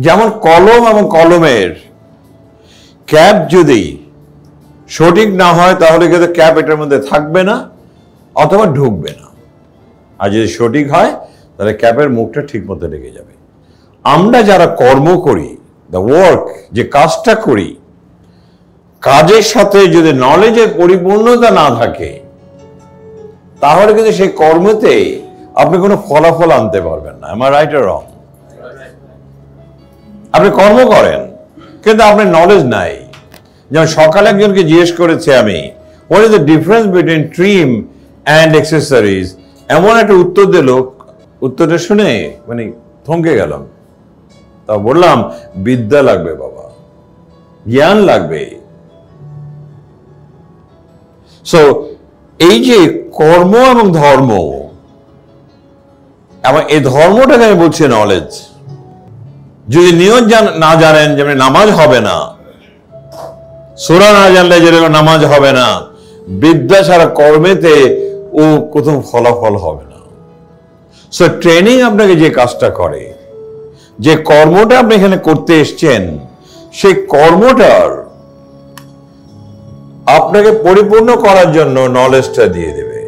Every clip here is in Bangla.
যেমন কলম এবং কলমের ক্যাপ যদি সঠিক না হয় তাহলে কিন্তু ক্যাপ এটার মধ্যে থাকবে না অথবা ঢুকবে না, আর যদি সঠিক হয় তাহলে ক্যাপের মুখটা ঠিক মতো লেগে যাবে। আমরা যারা কর্ম করি, দ্য ওয়ার্ক, যে কাজটা করি, কাজের সাথে যদি নলেজের পরিপূর্ণতা না থাকে তাহলে কিন্তু সেই কর্মতে আপনি কোনো ফলাফল আনতে পারবেন না। আমার রাইট আর রং? আপনি কর্ম করেন কিন্তু আপনার নলেজ নাই। যেমন সকালে একজনকে জিজ্ঞেস করেছে আমি, what is the difference between trim and accessories, এমন একটা উত্তর দিল, উত্তরটা শুনে মানে থমকে গেলাম। তা বললাম, বিদ্যা লাগবে বাবা, জ্ঞান লাগবে। সো এই যে কর্ম এবং ধর্ম, এবং এই ধর্মটাকে আমি বলছি নলেজ। যদি নিয়ত না জানেন, যেমন নামাজ হবে না, সূরা না জানলে যেরকম নামাজ হবে না, বিদ্যা ছাড়া কর্মেতে ও কোথাও ফলাফল হবে না। সো ট্রেনিং আপনাকে যে কাজটা করে, যে কর্মটা আপনি এখানে করতে এসছেন, সেই কর্মটার আপনাকে পরিপূর্ণ করার জন্য নলেজটা দিয়ে দেবে।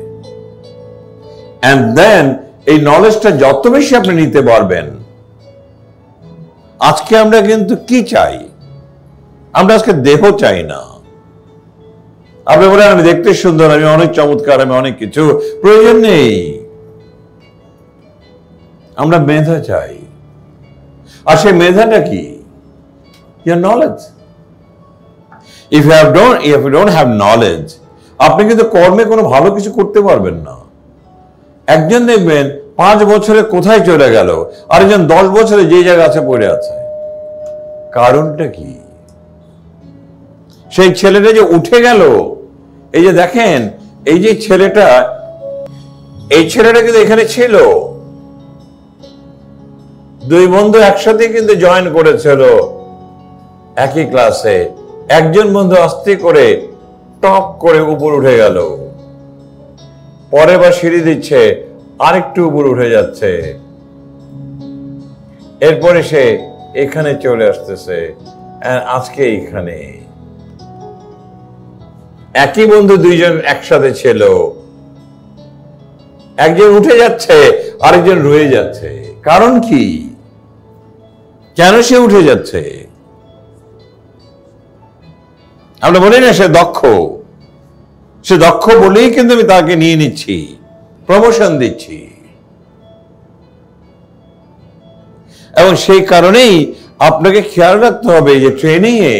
এন্ড দেন এই নলেজটা যত বেশি আপনি নিতে পারবেন। আজকে আমরা কিন্তু কি চাই? আমরা আজকে দেহ চাই না। আপনি বলেন আমি দেখতে সুন্দর, আমি অনেক চমৎকার, আমি অনেক কিছু, প্রয়োজন নেই। আমরা মেধা চাই। আর সেই মেধাটা কি? your knowledge. If you don't have knowledge, আপনি কিন্তু কর্মে কোনো ভালো কিছু করতে পারবেন না। একজন দেখবেন 5 বছরে কোথায় চলে গেল, আরেকজন 10 বছরে যে জায়গা আছে পড়ে আছে। কারণটা কি? সেই ছেলেটা যে উঠে গেল, এই যে দেখেন, এই যে ছেলেটা, এই ছেলেটা কিন্তু এখানে ছিল, দুই বন্ধু একসাথে কিন্তু জয়েন করেছিল একই ক্লাসে। একজন বন্ধু আস্তে করে টপ করে উপর উঠে গেল, পরে বা সিঁড়ি দিচ্ছে, আরেকটু উপর উঠে যাচ্ছে, এরপরে সে এখানে চলে আসতেছে, আজকে এখানে। একই বন্ধু দুইজন একসাথে ছিল, একজন উঠে যাচ্ছে, আরেকজন রয়ে যাচ্ছে। কারণ কি? কেন সে উঠে যাচ্ছে? আমরা বলি না সে দক্ষ, সে দক্ষ বলেই কিন্তু আমি তাকে নিয়ে নিচ্ছি, প্রমোশন দিচ্ছি। এবং সেই কারণেই আপনাকে খেয়াল রাখতে হবে যে ট্রেনিং এ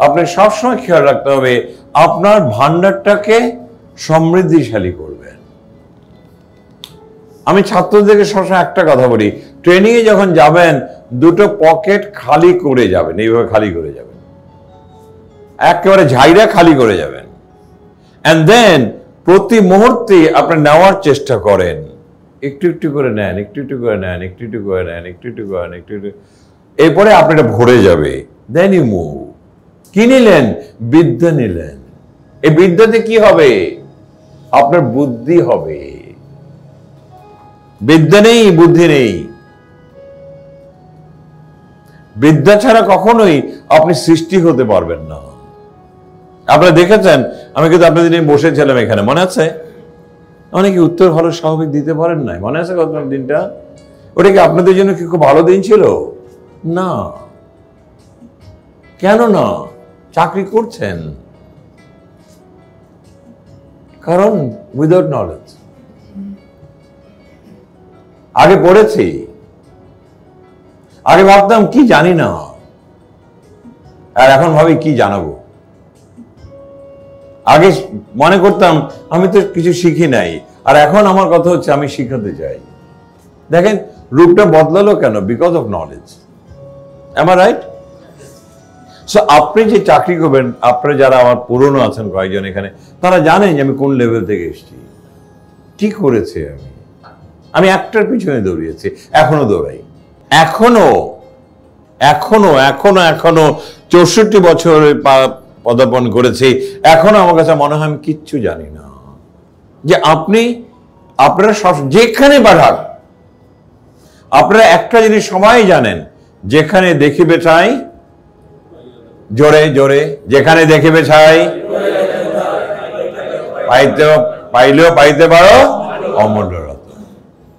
আপনাকে সবসময় খেয়াল রাখতে হবে আপনার ভান্ডারটাকে সমৃদ্ধিশালী করবেন। আমি ছাত্রদেরকে সবসময় একটা কথা বলি, ট্রেনিং এ যখন যাবেন দুটো পকেট খালি করে যাবেন, এইভাবে খালি করে যাবেন, একেবারে ঝাইরা খালি করে যাবেন। এন্ড দেন প্রতি মুহূর্তে আপনি নেওয়ার চেষ্টা করেন, একটু একটু করে নেন, একটু একটু করে নেন, একটু একটু করে নেন, একটু একটু করে নেন, একটু একটু, এরপরে আপনার এটা ভরে যাবে। Then you move. কি নিলেন? বিদ্যা নিলেন। এই বিদ্যাতে কি হবে? আপনার বুদ্ধি হবে। বিদ্যা নেই, বুদ্ধি নেই। বিদ্যা ছাড়া কখনোই আপনি সৃষ্টি হতে পারবেন না। আপনারা দেখেছেন, আমি কিন্তু আপনাদের নিয়ে বসেছিলাম এখানে, মনে আছে? অনেকে উত্তর ভালো স্বাভাবিক দিতে পারেন নাই, মনে আছে কত দিনটা? ওটা কি আপনাদের জন্য কি খুব ভালো দিন ছিল? না। কেন না? চাকরি করছেন, কারণ উইদাউট নলেজ। আগে পড়েছি, আগে ভাবতাম কি জানি না, আর এখন ভাবি কি জানাবো। আগে মনে করতাম আমি তো কিছু শিখি নাই, আর এখন আমার কথা হচ্ছে আমি শিখাতে চাই। দেখেন রূপটা বদলালো কেন? Because of knowledge. Am I right? So আপনি যে চাকরি করবেন, আপনারা যারা আমার পুরনো আছেন কয়েকজন এখানে, তারা জানেন যে আমি কোন লেভেল থেকে এসেছি, কি করেছি আমি একটার পিছনে দৌড়িয়েছি, এখনো দৌড়াই, এখনো এখনো এখনো এখনো 64 বছরে পদার্পণ করেছি, এখনো আমার কাছে মনে হয় আমি কিচ্ছু জানি না। যে আপনারা সব যেখানে বাড়াক, আপনারা একটা জিনিস সবাই জানেন, যেখানে দেখিবে ঠাই, জোরে জোরে, যেখানে দেখিবে ঠাই পাইলেও পাইতে পারো অমূল্য রত্ন।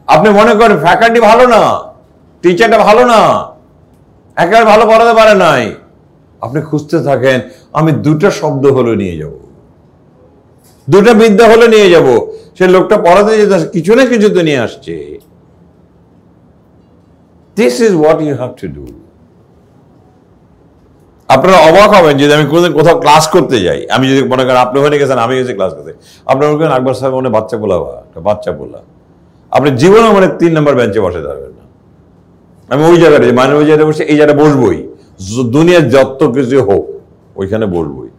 আপনি মনে করেন ফ্যাকাল্টি ভালো না, টিচারটা ভালো না, একেবারে ভালো পড়াতে পারে নাই, আপনি খুঁজতে থাকেন আমি দুটো শব্দ হলো নিয়ে যাব, দুটো বিদ্যা হলে নিয়ে যাব। সে লোকটা পড়াতে যেতে কিছু না কিছু তো নিয়ে আসছে। This is what you have to do. আপনারা অবাক হবেন যদি আমি কোনোদিন কোথাও ক্লাস করতে যাই, আমি যদি মনে করেন আপনি ওখানে গেছেন, আমি গেছি ক্লাস করতে, আপনার মনে করেন আকবর সাহেব মনে বাচ্চা বলা, একটা বাচ্চা বলা, আপনি জীবনে মানে 3 নম্বর বেঞ্চে বসে থাকবেন না। আমি ওই জায়গাটা মানে ওই জায়গায় বসে এই জায়গাটা বসবই, দুনিয়ার যত কিছু হোক ওইখানে বসবই।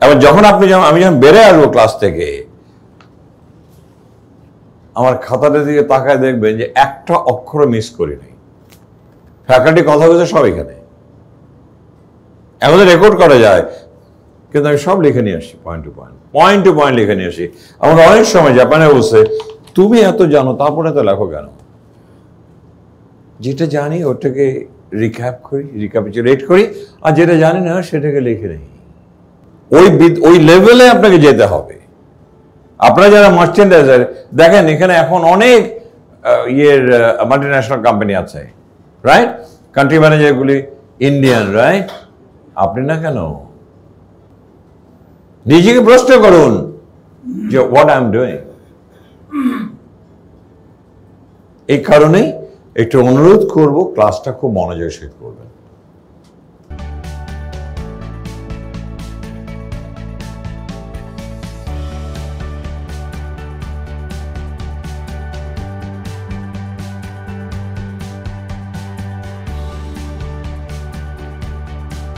এবার যখন আপনি আমি যখন বেড়ে আসবো ক্লাস থেকে, আমার খাতাটা দিকে তাকায় দেখবেন যে একটা অক্ষর মিস করি নাই। ফ্যাকাল্টি কথা বলছে সব এখানে, আমাদের রেকর্ড করা যায়, কিন্তু আমি সব লিখে নিয়ে আসি, পয়েন্ট টু পয়েন্ট লিখে নিয়ে আসি। আমাকে অনেক সময় জাপানে বলছে তুমি এত জানো তারপরে এত লেখো কেন? যেটা জানি ওটাকে রিক্যাপিচুলেট করি, আর যেটা জানি না সেটাকে লিখে নেই। ওই লেভেলে আপনাকে যেতে হবে। আপনারা যারা মার্চেন্ডাইজার দেখেন, এখানে এখন অনেক মাল্টিন্যাশনাল কোম্পানি আছে, রাইট? কান্ট্রি ম্যানেজারগুলি ইন্ডিয়ান, রাইট? আপনি না কেন? নিজেকে প্রশ্ন করুন যে হোয়াট আই এম ডুইং। এই কারণেই একটু অনুরোধ করব, ক্লাসটা খুব মনোযোগের সহিত করবেন।